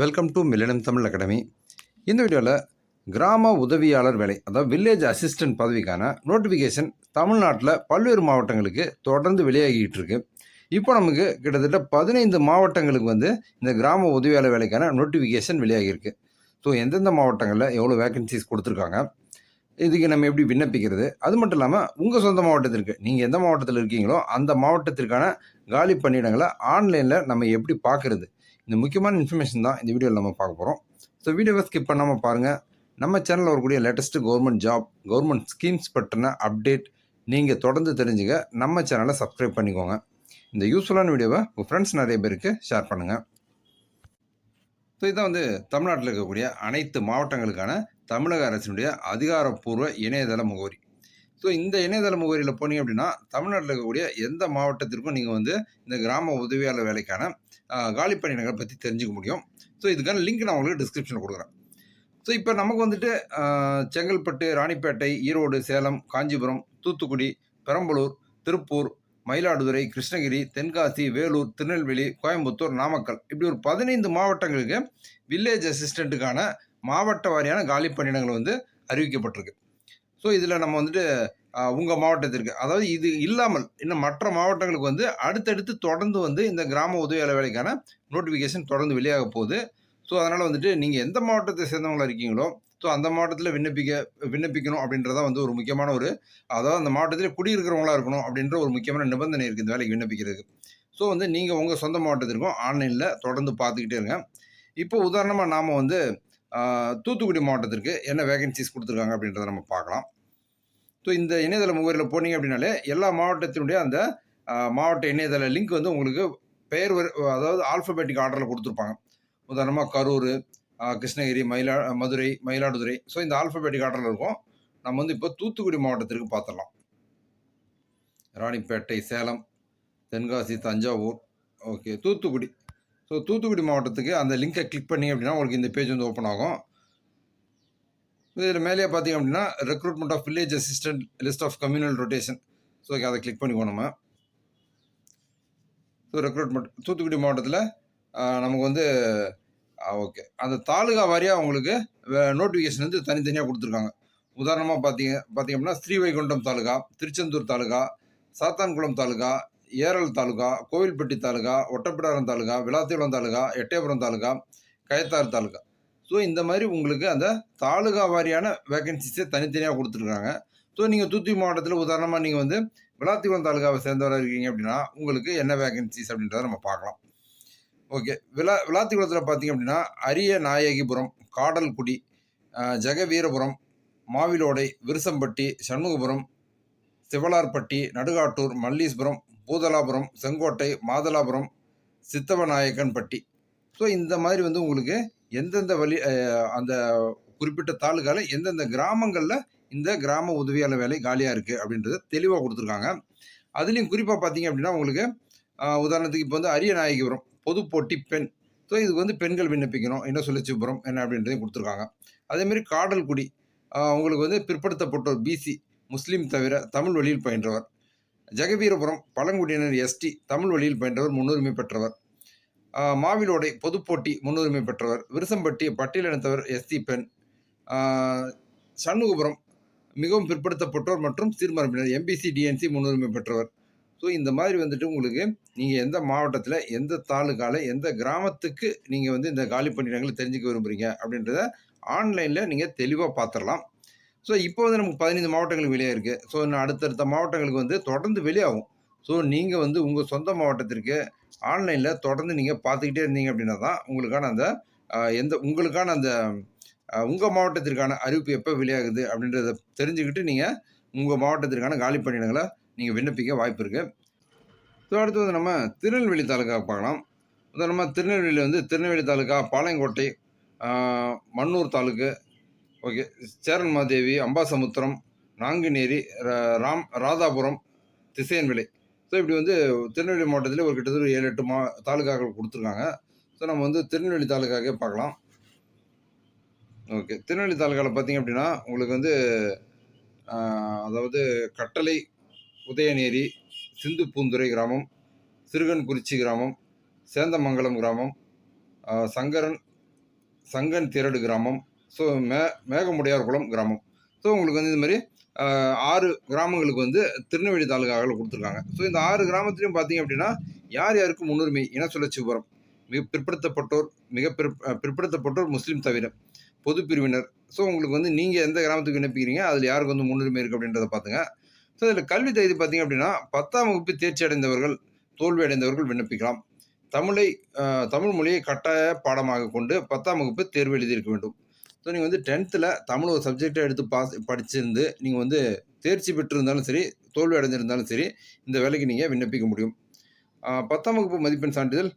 Welcome to millennium Tamil academy. இந்த வீடியோவில் கிராம உதவியாளர் வேலை, அதாவது வில்லேஜ் அசிஸ்டன்ட் பதவிக்கான நோட்டிஃபிகேஷன் தமிழ்நாட்டில் பல்வேறு மாவட்டங்களுக்கு தொடர்ந்து வெளியாகிட்டு இருக்கு. இப்போ நமக்கு கிட்டத்தட்ட 15 மாவட்டங்களுக்கு இந்த கிராம உதவியாளர் வேலைக்கான நோட்டிஃபிகேஷன் வெளியாகியிருக்கு. ஸோ எந்தெந்த மாவட்டங்களில் எவ்வளோ வேகன்சிஸ் கொடுத்துருக்காங்க, இதுக்கு நம்ம எப்படி விண்ணப்பிக்கிறது, அது மட்டும் இல்லாமல் உங்கள் சொந்த மாவட்டத்திற்கு நீங்கள் எந்த மாவட்டத்தில் இருக்கீங்களோ அந்த மாவட்டத்திற்கான காலி பணியிடங்களை ஆன்லைனில் நம்ம எப்படி பார்க்குறது, இந்த முக்கியமான இன்ஃபர்மேஷன் தான் இந்த வீடியோவில் நம்ம பார்க்க போகிறோம். ஸோ வீடியோவை ஸ்கிப் பண்ணாமல் பாருங்கள். நம்ம சேனலில் வரக்கூடிய latest government job, government schemes பற்றின அப்டேட் நீங்கள் தொடர்ந்து தெரிஞ்சுக்க நம்ம சேனலை சப்ஸ்கிரைப் பண்ணிக்கோங்க. இந்த யூஸ்ஃபுல்லான வீடியோவை உங்கள் ஃப்ரெண்ட்ஸ் நிறைய பேருக்கு ஷேர் பண்ணுங்கள். ஸோ இதான் தமிழ்நாட்டில் இருக்கக்கூடிய அனைத்து மாவட்டங்களுக்கான தமிழக அரசினுடைய அதிகாரப்பூர்வ இணையதள முகவரி. ஸோ இந்த இணையதள முகவரியில் போனீங்க அப்படின்னா தமிழ்நாட்டில் இருக்கக்கூடிய எந்த மாவட்டத்திற்கும் நீங்கள் இந்த கிராம உதவியாளர் வேலைக்கான காலி பணியிடங்களை பற்றி தெரிஞ்சுக்க முடியும். ஸோ இதுக்கான லிங்க் நான் உங்களுக்கு டிஸ்கிரிப்ஷனில் கொடுக்குறேன். ஸோ இப்போ நமக்கு செங்கல்பட்டு, ராணிப்பேட்டை, ஈரோடு, சேலம், காஞ்சிபுரம், தூத்துக்குடி, பெரம்பலூர், திருப்பூர், மயிலாடுதுறை, கிருஷ்ணகிரி, தென்காசி, வேலூர், திருநெல்வேலி, கோயம்புத்தூர், நாமக்கல், இப்படி ஒரு 15 மாவட்டங்களுக்கு வில்லேஜ் அசிஸ்டண்ட்டுக்கான மாவட்ட வாரியான காலி பணியிடங்கள் அறிவிக்கப்பட்டிருக்கு. ஸோ இதில் நம்ம உங்கள் மாவட்டத்திற்கு, அதாவது இது இல்லாமல் இன்னும் மற்ற மாவட்டங்களுக்கு அடுத்தடுத்து தொடர்ந்து இந்த கிராம உதவியாளர் வேலைக்கான நோட்டிஃபிகேஷன் தொடர்ந்து வெளியாக போகுது. ஸோ அதனால் நீங்கள் எந்த மாவட்டத்தை சேர்ந்தவங்களா இருக்கீங்களோ, ஸோ அந்த மாவட்டத்தில் விண்ணப்பிக்கணும் அப்படின்றதான் ஒரு முக்கியமான அதாவது அந்த மாவட்டத்தில் குடியிருக்கிறவங்களா இருக்கணும் அப்படின்ற ஒரு முக்கியமான நிபந்தனை இருக்குது இந்த வேலைக்கு விண்ணப்பிக்கிறதுக்கு. ஸோ நீங்கள் உங்கள் சொந்த மாவட்டத்திற்கும் ஆன்லைனில் தொடர்ந்து பார்த்துக்கிட்டே இருங்க. இப்போ உதாரணமாக நாம் தூத்துக்குடி மாவட்டத்திற்கு என்ன வேகன்சிஸ் கொடுத்துருக்காங்க அப்படின்றத நம்ம பார்க்கலாம். ஸோ இந்த இணையதள முகவரியில் போனீங்க அப்படின்னாலே எல்லா மாவட்டத்தினுடைய அந்த மாவட்ட இணையதள லிங்க் உங்களுக்கு பெயர் அதாவது ஆல்ஃபபெட்டிக் ஆர்டரில் கொடுத்துருப்பாங்க. உதாரணமாக கரூர், கிருஷ்ணகிரி, மதுரை, மயிலாடுதுறை, ஸோ இந்த ஆல்ஃபபெட்டிக் ஆர்டரில் இருக்கும். நம்ம இப்போ தூத்துக்குடி மாவட்டத்திற்கு பார்த்துடலாம். ராணிப்பேட்டை, சேலம், தென்காசி, தஞ்சாவூர், ஓகே, தூத்துக்குடி. ஸோ தூத்துக்குடி மாவட்டத்துக்கு அந்த லிங்கை கிளிக் பண்ணி அப்படின்னா உங்களுக்கு இந்த பேஜ் ஓப்பன் ஆகும். இதில் மேலே பார்த்தீங்க அப்படின்னா recruitment of village assistant list of communal rotation. So அதை கிளிக் பண்ணிக்குவோம் நம்ம. ஸோ ரெக்ரூட்மெண்ட் தூத்துக்குடி மாவட்டத்தில் நமக்கு ஓகே, அந்த தாலுகா வாரியாக உங்களுக்கு நோட்டிஃபிகேஷன் தனித்தனியாக கொடுத்துருக்காங்க. உதாரணமாக பார்த்தீங்க அப்படின்னா ஸ்ரீவைகுண்டம் தாலுகா, திருச்செந்தூர் தாலுகா, சாத்தான்குளம் தாலுகா, ஏரல் தாலுகா, கோவில்பட்டி தாலுகா, ஒட்டப்பிடாரம் தாலுகா, விளாத்திகுளம் தாலுகா, எட்டயபுரம் தாலுகா, கயத்தார் தாலுகா. ஸோ இந்த மாதிரி உங்களுக்கு அந்த தாலுகா வாரியான வேகன்சிஸே தனித்தனியாக கொடுத்துருக்காங்க. ஸோ நீங்கள் தூத்துக்குடி மாவட்டத்தில் உதாரணமாக நீங்கள் விளாத்திகுளம் தாலுகாவை சேர்ந்தவராக இருக்கீங்க அப்படின்னா உங்களுக்கு என்ன வேகன்சிஸ் அப்படின்றத நம்ம பார்க்கலாம். ஓகே, விளாத்திகுளத்தில் பார்த்தீங்க அப்படின்னா அரிய நாயகிபுரம், காடல்குடி, ஜெகவீரபுரம், மாவிலோடை, விருசம்பட்டி, சண்முகபுரம், சிவலார்பட்டி, நடுகாட்டூர், மல்லீஸ்புரம், பூதலாபுரம், செங்கோட்டை, மாதலாபுரம், சித்தவநாயக்கன்பட்டி. ஸோ இந்த மாதிரி உங்களுக்கு எந்தெந்த அந்த குறிப்பிட்ட தாலுகாவில் எந்தெந்த கிராமங்களில் இந்த கிராம உதவியாளர் வேலை காலியாக இருக்குது அப்படின்றத தெளிவாக கொடுத்துருக்காங்க. அதுலேயும் குறிப்பாக பார்த்தீங்க அப்படின்னா உங்களுக்கு உதாரணத்துக்கு இப்போ அரிய நாயகிபுரம் பொது போட்டி பெண். ஸோ இதுக்கு பெண்கள் விண்ணப்பிக்கணும், என்ன சொல்லிச்சுபுரம் என்ன அப்படின்றதையும் கொடுத்துருக்காங்க. அதேமாரி காடல்குடி உங்களுக்கு பிற்படுத்தப்பட்டோர் பிசி முஸ்லீம் தவிர தமிழ் வழியில் பயின்றவர். ஜெகவீரபுரம் பழங்குடியினர் எஸ்டி தமிழ் வழியில் பயின்றவர், முன்னுரிமை பெற்றவர். மாவிலோடை பொதுப்போட்டி முன்னுரிமை பெற்றவர். விருசம்பட்டி பட்டியலினத்தவர் எஸ்டி பெண். சண்முகபுரம் மிகவும் பிற்படுத்தப்பட்டோர் மற்றும் சிறுமரபினர் எம்பிசி டிஎன்சி முன்னுரிமை பெற்றவர். ஸோ இந்த மாதிரி உங்களுக்கு நீங்கள் எந்த மாவட்டத்தில் எந்த தாலுகாவில் எந்த கிராமத்துக்கு நீங்கள் இந்த காலி பணியிடங்களை தெரிஞ்சுக்க விரும்புகிறீங்க அப்படின்றத ஆன்லைனில் நீங்கள் தெளிவாக பார்த்துடலாம். ஸோ இப்போ நமக்கு 15 மாவட்டங்களுக்கு வெளியே இருக்குது. ஸோ இன்னும் அடுத்தடுத்த மாவட்டங்களுக்கு தொடர்ந்து வெளியாகும். ஸோ நீங்கள் உங்கள் சொந்த மாவட்டத்திற்கு ஆன்லைனில் தொடர்ந்து நீங்கள் பார்த்துக்கிட்டே இருந்தீங்க அப்படின்னா தான் உங்களுக்கான அந்த உங்களுக்கான அந்த உங்கள் மாவட்டத்திற்கான அறிவிப்பு எப்போ வெளியாகுது அப்படின்றத தெரிஞ்சுக்கிட்டு நீங்கள் உங்கள் மாவட்டத்திற்கான காலி பணியிடங்களை நீங்கள் விண்ணப்பிக்க வாய்ப்பு இருக்குது. ஸோ அடுத்து நம்ம திருநெல்வேலி தாலுகா பார்க்கலாம். உதாரணமாக திருநெல்வேலியில் திருநெல்வேலி தாலுகா, பாளையங்கோட்டை, மன்னூர் தாலுக்கு, ஓகே, சேரன்மாதேவி, அம்பாசமுத்திரம், நாங்குநேரி, ராதாபுரம், திசையன்விளை. ஸோ இப்படி திருநெல்வேலி மாவட்டத்தில் ஒரு கிட்டத்தட்ட 7-8 தாலுகாக்கள் கொடுத்துருக்காங்க. ஸோ நம்ம திருநெல்வேலி தாலுகாக்கே பார்க்கலாம். ஓகே, திருநெல்வேலி தாலுகாவில் பார்த்தீங்க அப்படின்னா உங்களுக்கு அதாவது கட்டளை, உதயநேரி, சிந்து பூந்துரை கிராமம், சிறுகன்குறிச்சி கிராமம், சேந்தமங்கலம் கிராமம், சங்கரன், சங்கன் திரடு கிராமம், ஸோ மேகமுடையார் குளம் கிராமம். ஸோ உங்களுக்கு வந்து இது மாதிரி 6 கிராமங்களுக்கு வந்து திருநெல்வேலி தாலுகாவில் கொடுத்துருக்காங்க. ஸோ இந்த 6 கிராமத்துலையும் பார்த்தீங்க அப்படின்னா யார் யாருக்கு முன்னுரிமை இன சுழற்சி விவரம், மிக பிற்படுத்தப்பட்டோர், பிற்படுத்தப்பட்டோர் முஸ்லீம் தவிர பொது பிரிவினர். ஸோ உங்களுக்கு வந்து நீங்கள் எந்த கிராமத்துக்கு விண்ணப்பிக்கிறீங்க, அதில் யாருக்கு வந்து முன்னுரிமை இருக்குது அப்படின்றத பார்த்துங்க. ஸோ இதில் கல்வி தகுதி பார்த்தீங்க அப்படின்னா 10ஆம் வகுப்பு தேர்ச்சி அடைந்தவர்கள், தோல்வி அடைந்தவர்கள் விண்ணப்பிக்கலாம். தமிழ் மொழியை கட்டாய பாடமாக கொண்டு 10ஆம் வகுப்பு தேர்வு எழுதியிருக்க வேண்டும். ஸோ நீங்கள் வந்து 10th தமிழ் ஒரு சப்ஜெக்டை எடுத்து படிச்சிருந்து நீங்கள் வந்து தேர்ச்சி பெற்றிருந்தாலும் சரி, தோல்வி அடைஞ்சிருந்தாலும் சரி, இந்த வேலைக்கு நீங்கள் விண்ணப்பிக்க முடியும். 10ஆம் வகுப்பு மதிப்பெண் சான்றிதழ்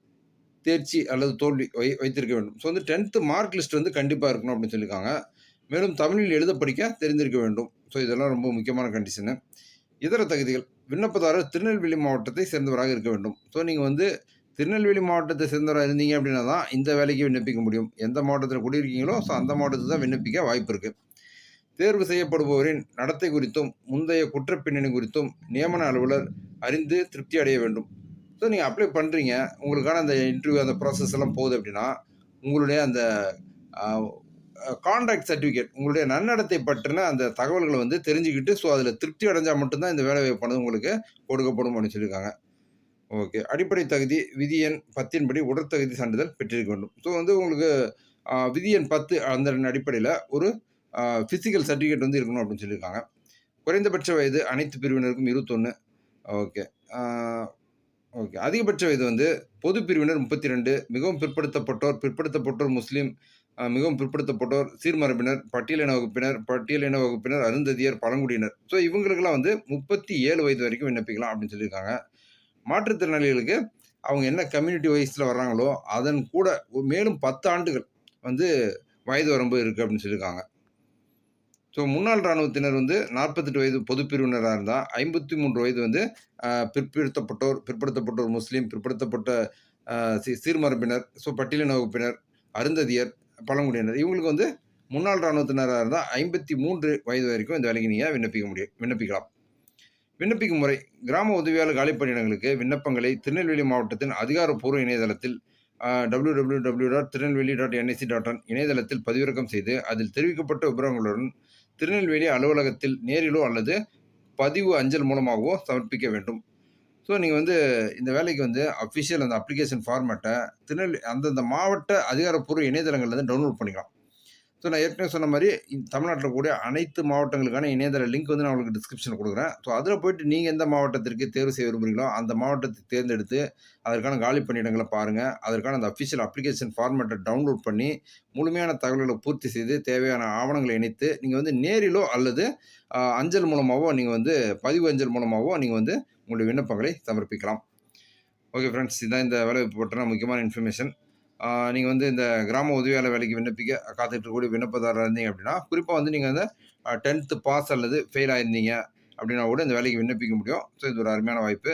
தேர்ச்சி அல்லது தோல்வி வைத்திருக்க வேண்டும். ஸோ வந்து 10th மார்க் லிஸ்ட் வந்து கண்டிப்பாக இருக்கணும் அப்படின்னு சொல்லியிருக்காங்க. மேலும் தமிழில் எழுத படிக்க தெரிந்திருக்க வேண்டும். ஸோ இதெல்லாம் ரொம்ப முக்கியமான கண்டிஷனு. இதர தகுதிகள், விண்ணப்பதாரர் திருநெல்வேலி மாவட்டத்தை சேர்ந்தவராக இருக்க வேண்டும். ஸோ நீங்கள் வந்து திருநெல்வேலி மாவட்டத்தை சேர்ந்தவராக இருந்தீங்க அப்படின்னா தான் இந்த வேலைக்கு விண்ணப்பிக்க முடியும். எந்த மாவட்டத்தில் குடியிருக்கீங்களோ ஸோ அந்த மாவட்டத்தில் தான் விண்ணப்பிக்க வாய்ப்பு இருக்குது. தேர்வு செய்யப்படுபவரின் நடத்தை குறித்தும் முந்தைய குற்றப்பின்னணி குறித்தும் நியமன அலுவலர் அறிந்து திருப்தி அடைய வேண்டும். ஸோ நீங்கள் அப்ளை பண்ணுறீங்க, உங்களுக்கான அந்த இன்டர்வியூ அந்த ப்ராசஸ் எல்லாம் போகுது அப்படின்னா உங்களுடைய அந்த கான்ட்ராக்ட் சர்டிஃபிகேட், உங்களுடைய நன்னடத்தை பற்றின அந்த தகவல்களை வந்து தெரிஞ்சுக்கிட்டு ஸோ அதில் திருப்தி அடைஞ்சால் மட்டும்தான் இந்த வேலை வாய்ப்பானது உங்களுக்கு கொடுக்கப்படும் அப்படின்னு சொல்லியிருக்காங்க. ஓகே. அடிப்படை தகுதி விதி எண் 10 படி உடற்தகுதி சான்றிதழ் பெற்றிருக்க வேண்டும். ஸோ வந்து உங்களுக்கு விதி எண் 10 அந்த அடிப்படையில் ஒரு ஃபிசிக்கல் சர்டிஃபிகேட் வந்து இருக்கணும் அப்படின்னு சொல்லியிருக்காங்க. குறைந்தபட்ச வயது அனைத்து பிரிவினருக்கும் 21. ஓகே. ஓகே. அதிகபட்ச வயது வந்து பொது பிரிவினர் 32, மிகவும் பிற்படுத்தப்பட்டோர் முஸ்லீம், மிகவும் பிற்படுத்தப்பட்டோர், சீர்மரபினர், பட்டியலின வகுப்பினர், அருந்ததியர், பழங்குடியினர். ஸோ இவங்களுக்கெல்லாம் வந்து 37 வயது வரைக்கும் விண்ணப்பிக்கலாம் அப்படின்னு சொல்லியிருக்காங்க. மாற்றுத்திறனாளிகளுக்கு அவங்க என்ன கம்யூனிட்டி வைஸில் வர்றாங்களோ அதன் கூட மேலும் 10 ஆண்டுகள் வந்து வயது வரம்பு இருக்குது அப்படின்னு சொல்லியிருக்காங்க. ஸோ முன்னாள் இராணுவத்தினர் வந்து 48 வயது பொது பிரிவினராக இருந்தால் 53 வயது வந்து பிற்படுத்தப்பட்டோர் முஸ்லீம், பிற்படுத்தப்பட்ட சீர்மரபினர், ஸோ பட்டியலின வகுப்பினர், அருந்ததியர், பழங்குடியினர் இவங்களுக்கு வந்து முன்னாள் இராணுவத்தினராக இருந்தால் 53 வயது வரைக்கும் இந்த வேலைக்கு நீங்கள் விண்ணப்பிக்கலாம். விண்ணப்பிக்கும் முறை, கிராம உதவியாளர் காலிப்பணியிடங்களுக்கு விண்ணப்பங்களை திருநெல்வேலி மாவட்டத்தின் அதிகாரப்பூர்வ இணையதளத்தில் www.tirunelveli.nic.in இணையதளத்தில் பதிவிறக்கம் செய்து அதில் தெரிவிக்கப்பட்ட விவரங்களுடன் திருநெல்வேலி அலுவலகத்தில் நேரிலோ அல்லது பதிவு அஞ்சல் மூலமாகவோ சமர்ப்பிக்க வேண்டும். ஸோ நீங்கள் வந்து இந்த வேலைக்கு வந்து அஃபிஷியல் அந்த அப்ளிகேஷன் ஃபார்மேட்டை அந்தந்த மாவட்ட அதிகாரப்பூர்வ இணையதளங்கள்லேருந்து டவுன்லோட் பண்ணிக்கலாம். ஸோ நான் ஏற்கனவே சொன்ன மாதிரி தமிழ்நாட்டில் கூடிய அனைத்து மாவட்டங்களுக்கான இணையதள லிங்க் வந்து நான் உங்களுக்கு டிஸ்கிரிப்ஷனில் கொடுக்குறேன். ஸோ அதில் போய்ட்டு நீங்கள் எந்த மாவட்டத்திற்கு தேர்வு செய்ய விரும்புகிறீங்களோ அந்த மாவட்டத்தை தேர்ந்தெடுத்து அதற்கான காலி பணியிடங்களை பாருங்கள். அதற்கான அந்த அஃபிஷியல் அப்ளிகேஷன் ஃபார்மேட்டை டவுன்லோட் பண்ணி முழுமையான தகவல்களை பூர்த்தி செய்து தேவையான ஆவணங்களை இணைத்து நீங்கள் வந்து நேரிலோ அல்லது அஞ்சல் மூலமாகவோ நீங்கள் வந்து பதிவு அஞ்சல் மூலமாகவோ நீங்கள் வந்து உங்களுடைய விண்ணப்பங்களை சமர்ப்பிக்கலாம். ஓகே ஃப்ரெண்ட்ஸ், இதுதான் இந்த வேலைவாய்ப்பு பற்றின முக்கியமான இன்ஃபர்மேஷன். நீங்கள் வந்து இந்த கிராம உதவியாளர் வேலைக்கு விண்ணப்பிக்க காத்துட்டு இருக்கக்கூடிய விண்ணப்பதாரராக இருந்தீங்க அப்படின்னா குறிப்பாக வந்து நீங்கள் வந்து 10th பாஸ் அல்லது ஃபெயில் ஆயிருந்தீங்க அப்படின்னா கூட இந்த வேலைக்கு விண்ணப்பிக்க முடியும். ஸோ இது ஒரு அருமையான வாய்ப்பு.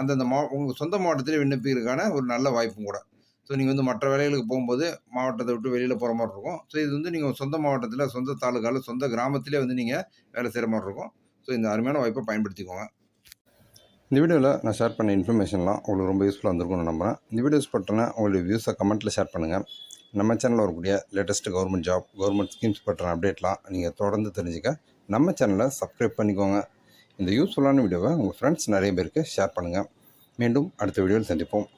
அந்தந்த உங்கள் சொந்த மாவட்டத்திலே விண்ணப்பிக்கிறதுக்கான ஒரு நல்ல வாய்ப்பும் கூட. ஸோ நீங்கள் வந்து மற்ற வேலைகளுக்கு போகும்போது மாவட்டத்தை விட்டு வெளியில் போகிற மாதிரி இருக்கும். ஸோ இது வந்து நீங்கள் சொந்த மாவட்டத்தில், சொந்த தாலுகாவில், சொந்த கிராமத்திலே வந்து நீங்கள் வேலை செய்கிற மாதிரி இருக்கும். ஸோ இந்த அருமையான வாய்ப்பை பயன்படுத்திக்கோங்க. இந்த வீடியோவில் நான் ஷேர் பண்ண இன்ஃபர்மேஷன்லாம் உங்களுக்கு ரொம்ப யூஸ்ஃபுல்லாக இருந்திருக்கும்னு நம்புகிறேன். இந்த வீடியோஸ் பற்றின உங்களுடைய வியூஸை கமெண்ட்டில் ஷேர் பண்ணுங்கள். நம்ம சேனலில் வரக்கூடிய லேட்டஸ்ட்டு கவர்மெண்ட் ஸ்கீம்ஸ் பற்றின அப்டேட்லாம் நீங்கள் தொடர்ந்து தெரிஞ்சுக்க நம்ம சேனலை சப்ஸ்கிரைப் பண்ணிக்கோங்க. இந்த யூஸ்ஃபுல்லான வீடியோவை உங்கள் ஃப்ரெண்ட்ஸ் நிறைய பேருக்கு ஷேர் பண்ணுங்கள். மீண்டும் அடுத்த வீடியோவில் சந்திப்போம்.